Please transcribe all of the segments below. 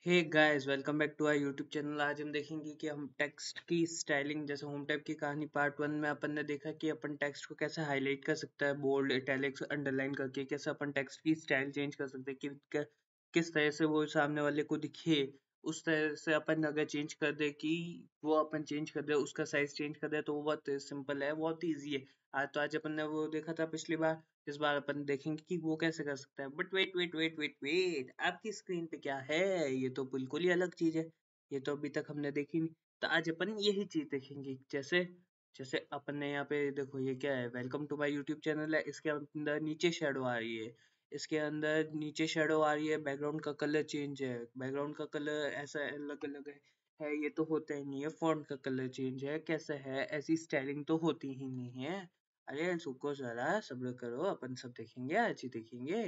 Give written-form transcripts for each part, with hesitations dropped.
Hey guys, welcome back to our YouTube channel. आज हम देखेंगे कि हम टेक्स्ट की स्टाइलिंग जैसे होम टैब की कहानी पार्ट वन में अपन ने देखा कि अपन टेक्स्ट को कैसे हाईलाइट कर सकता है, बोल्ड इटैलिक्स अंडरलाइन करके कैसे अपन टेक्स्ट की स्टाइल चेंज कर सकते हैं कि किस तरह से वो सामने वाले को दिखे। उस तरह से अपन अगर चेंज कर दे कि वो अपन चेंज कर दे, उसका साइज चेंज कर दे, तो वो बहुत सिंपल है, बहुत ईजी है। आज अपन ने वो देखा था पिछली बार। इस बार अपन देखेंगे कि वो कैसे कर सकता है। But wait wait wait wait wait, आपकी स्क्रीन पे क्या है? ये तो बिल्कुल ही अलग चीज है। ये तो अभी तक हमने देखी नहीं। तो आज अपन यही चीज देखेंगे। जैसे जैसे अपन ने यहाँ पे देखो, ये क्या है? Welcome to my YouTube channel है। इसके अंदर नीचे शेडो आ रही है। इसके अंदर नीचे शेडो आ रही है। बैकग्राउंड का कलर चेंज है। बैकग्राउंड का कलर ऐसा अलग अलग है। ये तो होता ही नहीं है। फॉन्ट का कलर चेंज है। कैसे है? ऐसी स्टाइलिंग तो होती ही नहीं है। अरे रुको जरा, सब्र करो, अपन सब देखेंगे, आज ही देखेंगे।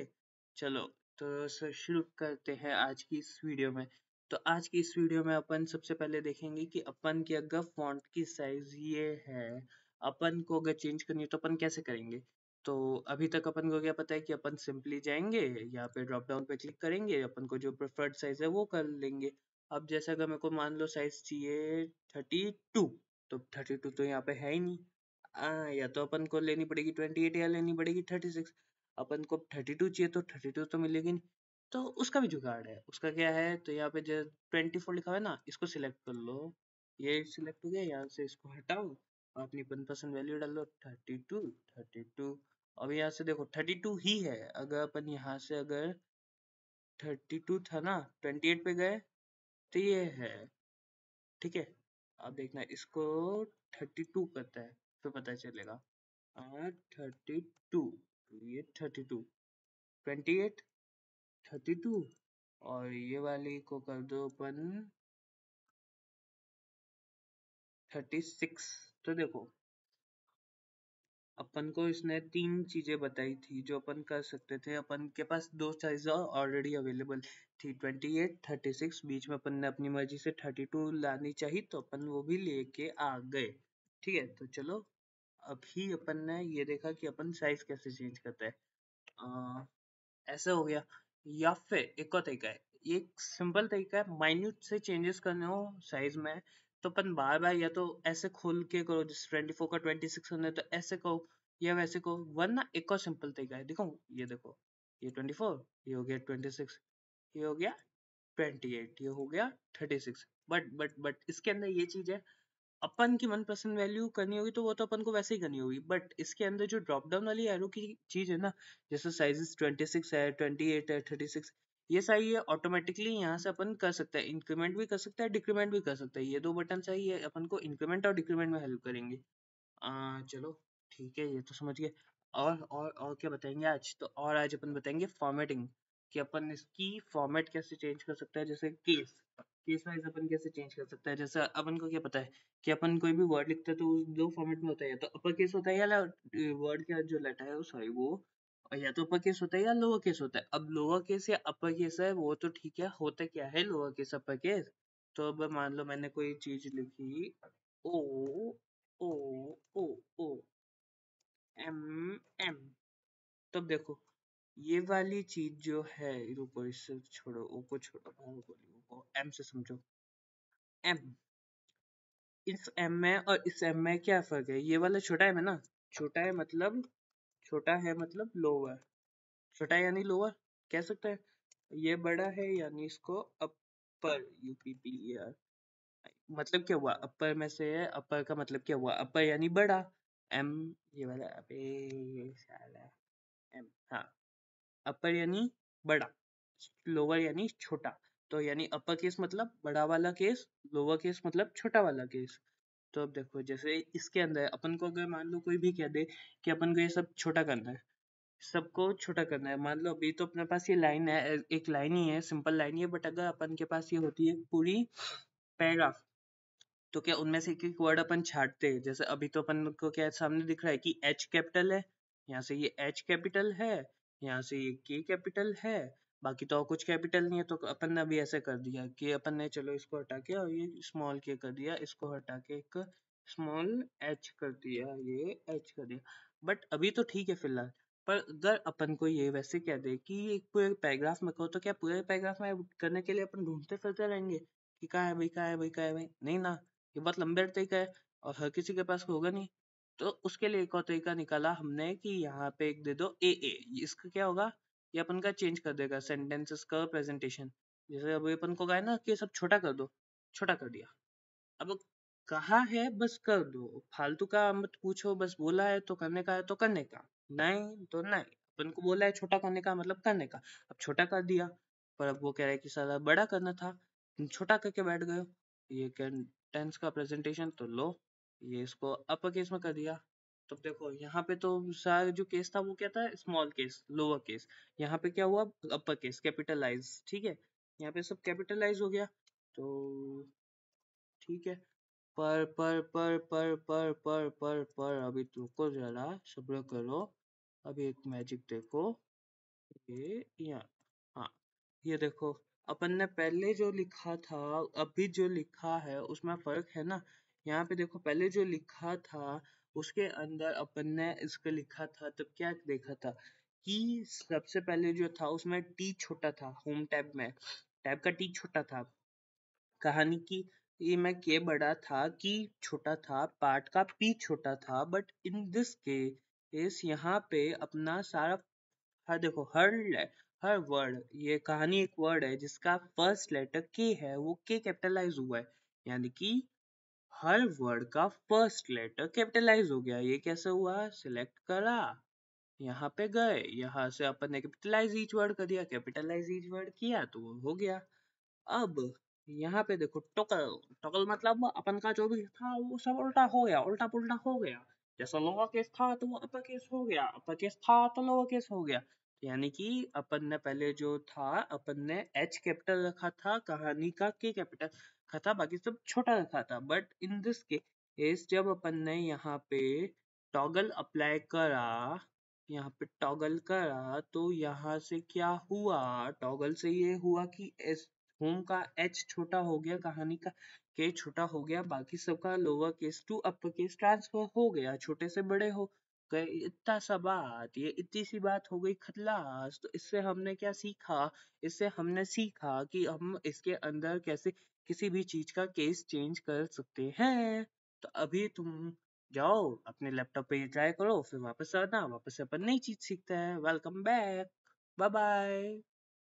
चलो, तो सर शुरू करते हैं आज की इस वीडियो में। तो आज की इस वीडियो में अपन सबसे पहले देखेंगे कि अपन की अगर फॉन्ट की साइज ये है, अपन को अगर चेंज करनी है तो अपन कैसे करेंगे। तो अभी तक अपन को क्या पता है कि अपन सिंपली जाएंगे, यहाँ पे ड्रॉप डाउन पे क्लिक करेंगे, अपन को जो प्रेफर्ड साइज है वो कर लेंगे। अब जैसे अगर मेरे को मान लो साइज चाहिए 32, तो 32 तो यहाँ पे है ही नहीं। या तो अपन को लेनी पड़ेगी 28 या लेनी पड़ेगी 36। अपन को 32 चाहिए तो 32 तो मिलेगी नहीं। तो उसका भी जुगाड़ है। उसका क्या है? तो यहाँ पे जो 24 लिखा हुआ है ना, इसको सिलेक्ट कर लो। ये सिलेक्ट हो गया, यहाँ से इसको हटाओ, अपनी मनपसंद वैल्यू डाल लो 32 32। अब यहाँ से देखो 32 ही है। अगर अपन यहाँ से अगर 32 था ना, 28 पे गए तो ये है। ठीक है। अब देखना इसको 32 करता है, फिर पता चलेगा। 32, ये 32, 28, 32, और ये वाली को कर दो अपन 36। तो देखो, अपन को इसने तीन चीजें बताई थी जो अपन कर सकते थे। अपन के पास दो साइज ऑलरेडी अवेलेबल थी, 28, 36। बीच में अपन ने अपनी मर्जी से 32 लानी चाहिए तो अपन वो भी लेके आ गए। ठीक है, तो चलो, अभी अपन ने ये देखा कि अपन साइज कैसे चेंज करते हैं। ऐसा हो गया। या फिर एक और तरीका है। ये एक सिंपल तरीका है, माइन्यूट से चेंजेस करने हो साइज में, तो अपन बार बार या तो ऐसे खोल के करो, जैसे 24 का 26 करना है तो ऐसे करो, या वैसे करो। वरना एक और सिंपल तरीका है, देखो ये देखो, ये 24, ये हो गया 26, ये हो गया 28, ये हो गया 36। बट इसके अंदर ये चीज है, अपन की मनपसंद वैल्यू करनी होगी तो वो तो अपन को वैसे ही करनी होगी। बट इसके अंदर जो ड्रॉप डाउन वाली एरो की चीज है ना, जैसे साइजेस 26 है, 28 है, 36, ये सही है। ऑटोमेटिकली यहाँ से अपन कर सकते हैं, इंक्रीमेंट भी कर सकते हैं, डिक्रीमेंट भी कर सकते हैं। ये दो बटन सही है, अपन को इंक्रीमेंट और डिक्रीमेंट में हेल्प करेंगे। चलो, ठीक है, ये तो समझ गए। और क्या बताएंगे आज? तो और आज अपन बताएंगे फॉर्मेटिंग, कि अपन इसकी फॉर्मेट कैसे चेंज कर सकते हैं। जैसे केस केस वाइज अपन कैसे चेंज कर सकते हैं। जैसे अपन को क्या पता है कि अपन कोई भी वर्ड लिखते हैं तो उस दो फॉर्मेट में होता है, या तो अपर केस होता है या वर्ड का जो लेटर है सॉरी वो, और या तो अपर केस होता है या लोअर केस होता है। अब लोअर केस या अपर केस है वो तो ठीक है, होता क्या है लोअर केस अपर केस। तो अब मान लो मैंने कोई चीज लिखी, ओ ओ ओ ओ एम एम, तब देखो ये वाली चीज जो है, रुको इससे छोड़ो, ओ को छोड़ो, ओ को एम से समझो। एम, इस एम में और इस एम में क्या फर्क है? ये वाला छोटा एम है ना, छोटा है मतलब, छोटा है मतलब लोअर, छोटा है यानी लोअर कह सकते हैं। ये बड़ा है यानी इसको अपर, यूपीपीआर। मतलब क्या हुआ? अपर में से है, अपर का मतलब क्या हुआ? अपर यानी बड़ा। एम, ये वाला, अबे ये साला एम, हाँ, अपर यानी बड़ा, लोअर यानी छोटा। तो यानी अपर केस मतलब बड़ा वाला केस, लोअर केस मतलब छोटा वाला केस। तो अब देखो, जैसे इसके अंदर अपन को अगर मान लो कोई भी कह दे कि अपन को ये सब छोटा करना है, सबको छोटा करना है। मान लो अभी तो अपने पास ये लाइन है, एक लाइन ही है, सिंपल लाइन ही है। बट अगर अपन के पास ये होती है पूरी पैराग्राफ, तो क्या उनमें से एक एक वर्ड अपन छांटते हैं। जैसे अभी तो अपन को क्या सामने दिख रहा है कि एच कैपिटल है, यहाँ से ये एच कैपिटल है, यहाँ से ये के कैपिटल है, बाकी तो और कुछ कैपिटल नहीं है। तो अपन ने अभी ऐसे कर दिया कि अपन ने चलो इसको हटा के और ये स्मॉल के कर दिया, इसको हटा के एक स्मॉल एच कर दिया, ये एच कर दिया। बट अभी तो ठीक है फिलहाल। पर अगर अपन को ये वैसे कह दे कि एक पूरे पैराग्राफ में कहो, तो क्या पूरे पैराग्राफ में करने के लिए अपन ढूंढते फिरते रहेंगे कि कहाँ है भाई, कहाँ है भाई, कहाँ है भाई? नहीं ना, ये बहुत लंबे तरीका है और हर किसी के पास होगा नहीं। तो उसके लिए एक और तरीका निकाला हमने कि यहाँ पे एक दे दो ए। इसका क्या होगा, ये अपन का चेंज कर देगा सेंटेंसेस का प्रेजेंटेशन। जैसे अभी अपन को कहा है ना कि सब छोटा कर दो, छोटा कर दिया। अब कहा है बस कर दो, फालतू का मत पूछो, बस बोला है तो करने का है तो करने का, नहीं तो नहीं। अपन को बोला है छोटा करने का मतलब करने का, अब छोटा कर दिया। पर अब वो कह रहा है कि साला बड़ा करना था, तुम छोटा करके बैठ गए हो। ये टेंस का प्रेजेंटेशन तो लो, ये इसको अपर केस में कर दिया। तो देखो यहाँ पे तो सारा जो केस था वो क्या था, स्मॉल केस लोअर केस। यहाँ पे क्या हुआ, अपर केस कैपिटलाइज, ठीक है। यहाँ पे सब कैपिटलाइज हो गया। तो ठीक है। पर अभी रुको जरा, सब्र करो। अभी एक मैजिक देखो। ये यहाँ, हाँ, ये देखो, अपन ने पहले जो लिखा था, अभी जो लिखा है उसमें फर्क है ना। यहाँ पे देखो, पहले जो लिखा था उसके अंदर अपन ने इसको लिखा था तब क्या देखा था कि सबसे पहले जो था उसमें टी छोटा था, होम टैब में टैब का टी छोटा था। कहानी की ये में के बड़ा था, की छोटा था, पार्ट का पी छोटा था, बट इन दिस केस यहाँ पे अपना सारा, हर देखो, हर वर्ड, ये कहानी एक वर्ड है जिसका फर्स्ट लेटर के है, वो के कैपिटलाइज हुआ है। यानी कि हर वर्ड का फर्स्ट लेटर कैपिटलाइज हो गया। ये कैसे हुआ, सिलेक्ट करा, यहाँ पे गए, यहाँ से अपन ने कैपिटलाइज ईच वर्ड कर दिया, कैपिटलाइज ईच वर्ड किया तो वो हो गया। अब यहाँ पे देखो, टोकल, टोकल मतलब अपन का जो भी था वो सब उल्टा हो गया, उल्टा पुल्टा हो गया। जैसा लोअर केस था तो वो अपर केस हो गया, अपर केस था तो लोअर केस हो गया। यानी कि अपन ने पहले जो था, अपन ने एच कैपिटल रखा था, कहानी का के कैपिटल रखा था, बाकी सब छोटा रखा था। बट इन दिस केस जब अपन ने यहाँ पे टॉगल अप्लाई करा, यहाँ पे टॉगल करा, तो यहाँ से क्या हुआ, टॉगल से ये हुआ कि एस होम का एच छोटा हो गया, कहानी का के छोटा हो गया, बाकी सबका lower case to upper case transfer हो गया, छोटे से बड़े हो गए। इतना सा बात, ये इतनी सी बात हो गई खतलास। तो इससे हमने क्या सीखा, इससे हमने सीखा कि हम इसके अंदर कैसे किसी भी चीज का केस चेंज कर सकते हैं। तो अभी तुम जाओ अपने लैपटॉप पे ये ट्राई करो, फिर वापस आना, वापस से अपन नई चीज सीखते हैं। Welcome back, bye bye.